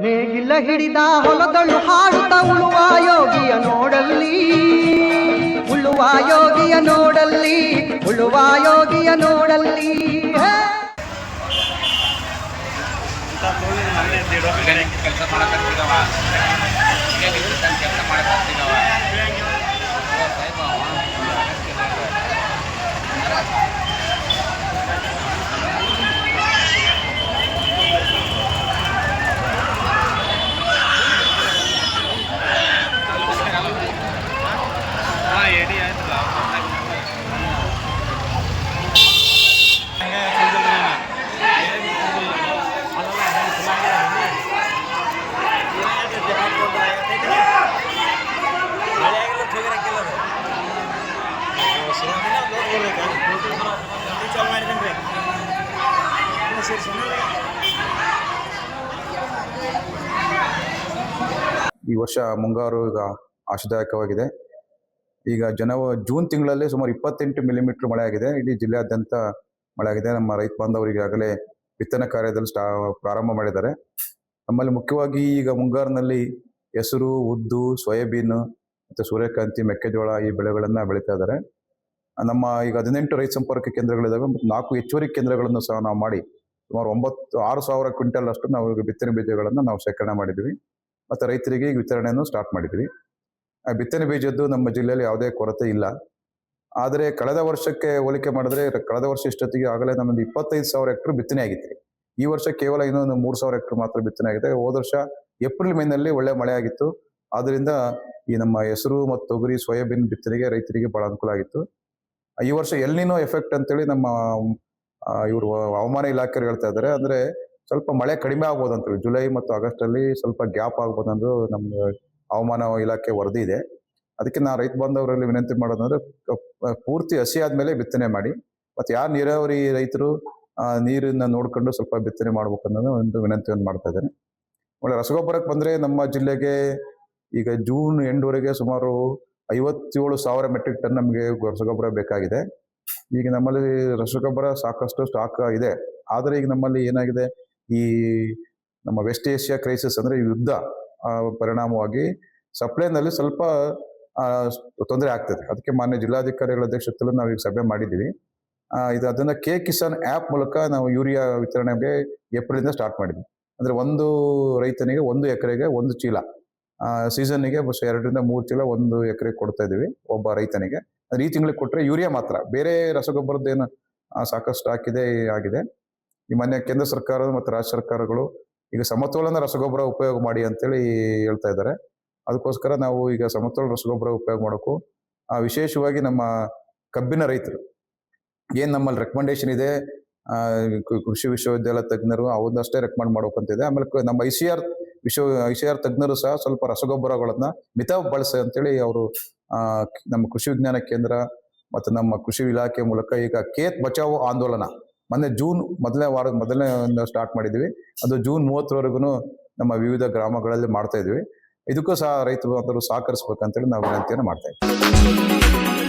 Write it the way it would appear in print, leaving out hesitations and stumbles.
ನೇಗಿಲ ಹಿಡಿದ ಹೊಲದಳು ಹಾಡುತ್ತ ಉಳುವ ಯೋಗಿಯ ನೋಡಲ್ಲಿ, ಉಳುವ ಯೋಗಿಯ ನೋಡಲ್ಲಿ, ಉಳುವ ಯೋಗಿಯ ನೋಡಲ್ಲಿ. ಕೆಲಸ ಮಾಡಕತ್ತಿದವ ಕೆಲಸ ಮಾಡಕತ್ತಿದವ ಈ ವರ್ಷ ಮುಂಗಾರು ಈಗ ಆಶಾದಾಯಕವಾಗಿದೆ. ಈಗ ಜೂನ್ ತಿಂಗಳಲ್ಲಿ ಸುಮಾರು 28 ಮಿಲಿಮೀಟರ್ ಮಳೆ ಆಗಿದೆ. ಇಡೀ ಜಿಲ್ಲೆಯಾದ್ಯಂತ ಮಳೆ ಆಗಿದೆ. ನಮ್ಮ ರೈತ ಬಾಂಧವರಿಗೆ ಆಗಲೇ ಬಿತ್ತನೆ ಕಾರ್ಯದಲ್ಲಿ ಪ್ರಾರಂಭ ಮಾಡಿದ್ದಾರೆ. ನಮ್ಮಲ್ಲಿ ಮುಖ್ಯವಾಗಿ ಈಗ ಮುಂಗಾರಿನಲ್ಲಿ ಹೆಸರು, ಉದ್ದು, ಸೋಯಾಬೀನ್ ಮತ್ತು ಸೂರ್ಯಕಾಂತಿ, ಮೆಕ್ಕೆಜೋಳ ಈ ಬೆಳೆಗಳನ್ನು ಬೆಳೀತಾ ಇದ್ದಾರೆ. ನಮ್ಮ ಈಗ 18 ರೈತ ಸಂಪರ್ಕ ಕೇಂದ್ರಗಳಿದ್ದಾವೆ ಮತ್ತು 4 ಹೆಚ್ಚುವರಿ ಕೇಂದ್ರಗಳನ್ನು ಸಹ ನಾವು ಮಾಡಿ ಸುಮಾರು 6,000 ಕ್ವಿಂಟಲ್ ಅಷ್ಟು ನಾವು ಈಗ ಬಿತ್ತನೆ ಬೀಜಗಳನ್ನು ನಾವು ಶೇಖರಣೆ ಮಾಡಿದ್ವಿ ಮತ್ತು ರೈತರಿಗೆ ಈಗ ವಿತರಣೆಯನ್ನು ಸ್ಟಾರ್ಟ್ ಮಾಡಿದ್ವಿ. ಬಿತ್ತನೆ ಬೀಜದ್ದು ನಮ್ಮ ಜಿಲ್ಲೆಯಲ್ಲಿ ಯಾವುದೇ ಕೊರತೆ ಇಲ್ಲ. ಆದರೆ ಕಳೆದ ವರ್ಷಕ್ಕೆ ಹೋಲಿಕೆ ಮಾಡಿದ್ರೆ ಕಳೆದ ವರ್ಷ ಇಷ್ಟೊತ್ತಿಗೆ ಆಗಲೇ ನಮ್ಮದು 25,000 ಹೆಕ್ಟರ್ ಬಿತ್ತನೆ ಆಗಿತ್ತು. ಈ ವರ್ಷ ಕೇವಲ ಇನ್ನೊಂದು 3,000 ಹೆಕ್ಟರ್ ಮಾತ್ರ ಬಿತ್ತನೆ ಆಗಿದೆ. ಹೋದ ವರ್ಷ ಏಪ್ರಿಲ್ ಮೇನಲ್ಲಿ ಒಳ್ಳೆ ಮಳೆ ಆಗಿತ್ತು. ಆದ್ದರಿಂದ ಈ ನಮ್ಮ ಹೆಸರು ಮತ್ತು ತೊಗರಿ, ಸೋಯಾಬೀನ್ ಬಿತ್ತನೆಗೆ ರೈತರಿಗೆ ಬಹಳ ಅನುಕೂಲ ಆಗಿತ್ತು. ಈ ವರ್ಷ ಎಲ್ನಿನೋ ಎಫೆಕ್ಟ್ ಅಂತೇಳಿ ನಮ್ಮ ಇವರು ಹವಾಮಾನ ಇಲಾಖೆಯವರು ಹೇಳ್ತಾ ಇದ್ದಾರೆ. ಅಂದರೆ ಸ್ವಲ್ಪ ಮಳೆ ಕಡಿಮೆ ಆಗ್ಬೋದು ಅಂತೇಳಿ ಜುಲೈ ಮತ್ತು ಆಗಸ್ಟಲ್ಲಿ ಸ್ವಲ್ಪ ಗ್ಯಾಪ್ ಆಗ್ಬೋದಂದು ನಮ್ಮ ಹವಾಮಾನ ಇಲಾಖೆ ವರದಿ ಇದೆ. ಅದಕ್ಕೆ ನಾವು ರೈತ ಬಾಂಧವರಲ್ಲಿ ವಿನಂತಿ ಮಾಡೋದಂದ್ರೆ ಪೂರ್ತಿ ಹಸಿ ಆದ್ಮೇಲೆ ಬಿತ್ತನೆ ಮಾಡಿ. ಮತ್ತು ಯಾರು ನೀರಾವರಿ ರೈತರು ನೀರನ್ನ ನೋಡ್ಕೊಂಡು ಸ್ವಲ್ಪ ಬಿತ್ತನೆ ಮಾಡ್ಬೇಕು ಅನ್ನೋದು ಒಂದು ವಿನಂತಿಯನ್ನು ಮಾಡ್ತಾ ಇದ್ದೇನೆ. ಒಳ್ಳೆ ರಸಗೊಬ್ಬರಕ್ಕೆ ಬಂದರೆ ನಮ್ಮ ಜಿಲ್ಲೆಗೆ ಈಗ ಜೂನ್ ಎಂಡ್ವರೆಗೆ ಸುಮಾರು 57,000 ಮೆಟ್ರಿಕ್ ಟನ್ ನಮಗೆ ರಸಗೊಬ್ಬರ ಬೇಕಾಗಿದೆ. ಈಗ ನಮ್ಮಲ್ಲಿ ರಸಗೊಬ್ಬರ ಸಾಕಷ್ಟು ಸ್ಟಾಕ್ ಇದೆ. ಆದರೆ ಈಗ ನಮ್ಮಲ್ಲಿ ಏನಾಗಿದೆ, ಈ ನಮ್ಮ ವೆಸ್ಟ್ ಏಷ್ಯಾ ಕ್ರೈಸಿಸ್ ಅಂದರೆ ಯುದ್ಧ ಪರಿಣಾಮವಾಗಿ ಸಪ್ಲೈನಲ್ಲಿ ಸ್ವಲ್ಪ ತೊಂದರೆ ಆಗ್ತದೆ. ಅದಕ್ಕೆ ಮಾನ್ಯ ಜಿಲ್ಲಾಧಿಕಾರಿಗಳ ಅಧ್ಯಕ್ಷತೆಯಲ್ಲಿ ನಾವು ಈಗ ಸಭೆ ಮಾಡಿದ್ದೀವಿ. ಅದನ್ನು ಕಿಸಾನ್ ಆ್ಯಪ್ ಮೂಲಕ ನಾವು ಯೂರಿಯಾ ವಿತರಣೆಗೆ ಏಪ್ರಿಲಿಂದ ಸ್ಟಾರ್ಟ್ ಮಾಡಿದ್ವಿ. ಅಂದರೆ ಒಂದು ರೈತನಿಗೆ 1 ಎಕರೆಗೆ 1 ಚೀಲ, ಸೀಸನ್ನಿಗೆ 2 ರಿಂದ 3 ಚೀಲ 1 ಎಕರೆಗೆ ಕೊಡ್ತಾ ಇದ್ದೀವಿ ಒಬ್ಬ ರೈತನಿಗೆ. ಅಂದರೆ ಈ ತಿಂಗಳಿಗೆ ಕೊಟ್ಟರೆ ಯೂರಿಯಾ ಮಾತ್ರ, ಬೇರೆ ರಸಗೊಬ್ಬರದ್ದೇನು ಸಾಕಷ್ಟು ಸ್ಟಾಕ್ ಆಗಿದೆ. ಈ ಮೊನ್ನೆ ಕೇಂದ್ರ ಸರ್ಕಾರ ಮತ್ತು ರಾಜ್ಯ ಸರ್ಕಾರಗಳು ಈಗ ಸಮತೋಲನ ರಸಗೊಬ್ಬರ ಉಪಯೋಗ ಮಾಡಿ ಅಂತೇಳಿ ಹೇಳ್ತಾ ಇದ್ದಾರೆ. ಅದಕ್ಕೋಸ್ಕರ ನಾವು ಈಗ ಸಮತೋಲನ ರಸಗೊಬ್ಬರ ಉಪಯೋಗ ಮಾಡೋಕ್ಕೂ ವಿಶೇಷವಾಗಿ ನಮ್ಮ ಕಬ್ಬಿನ ರೈತರು ಏನು ನಮ್ಮಲ್ಲಿ ರೆಕಮೆಂಡೇಶನ್ ಇದೆ, ಕೃಷಿ ವಿಶ್ವವಿದ್ಯಾಲಯ ತಜ್ಞರು ಅವನ್ನಷ್ಟೇ ರೆಕಮೆಂಡ್ ಮಾಡ್ಬೇಕಂತಿದೆ. ಆಮೇಲೆ ನಮ್ಮ ICAR ತಜ್ಞರು ಸಹ ಸ್ವಲ್ಪ ರಸಗೊಬ್ಬರಗಳನ್ನ ಮಿತ ಬಳಸಿ ಅಂತೇಳಿ ಅವರು ನಮ್ಮ ಕೃಷಿ ವಿಜ್ಞಾನ ಕೇಂದ್ರ ಮತ್ತು ನಮ್ಮ ಕೃಷಿ ಇಲಾಖೆ ಮೂಲಕ ಈಗ ಖೇತ್ ಬಚಾವೋ ಆಂದೋಲನ ಮೊನ್ನೆ ಜೂನ್ ಮೊದಲನೇ ಸ್ಟಾರ್ಟ್ ಮಾಡಿದ್ವಿ. ಅದು ಜೂನ್ 30ರವರೆಗೂ ನಮ್ಮ ವಿವಿಧ ಗ್ರಾಮಗಳಲ್ಲಿ ಮಾಡ್ತಾ ಇದ್ವಿ. ಇದಕ್ಕೂ ಸಹ ರೈತರು ಸಹಕರಿಸ್ಬೇಕಂತೇಳಿ ನಾವು ವಿನಂತಿಯನ್ನು ಮಾಡ್ತಾ ಇದ್ದೀವಿ.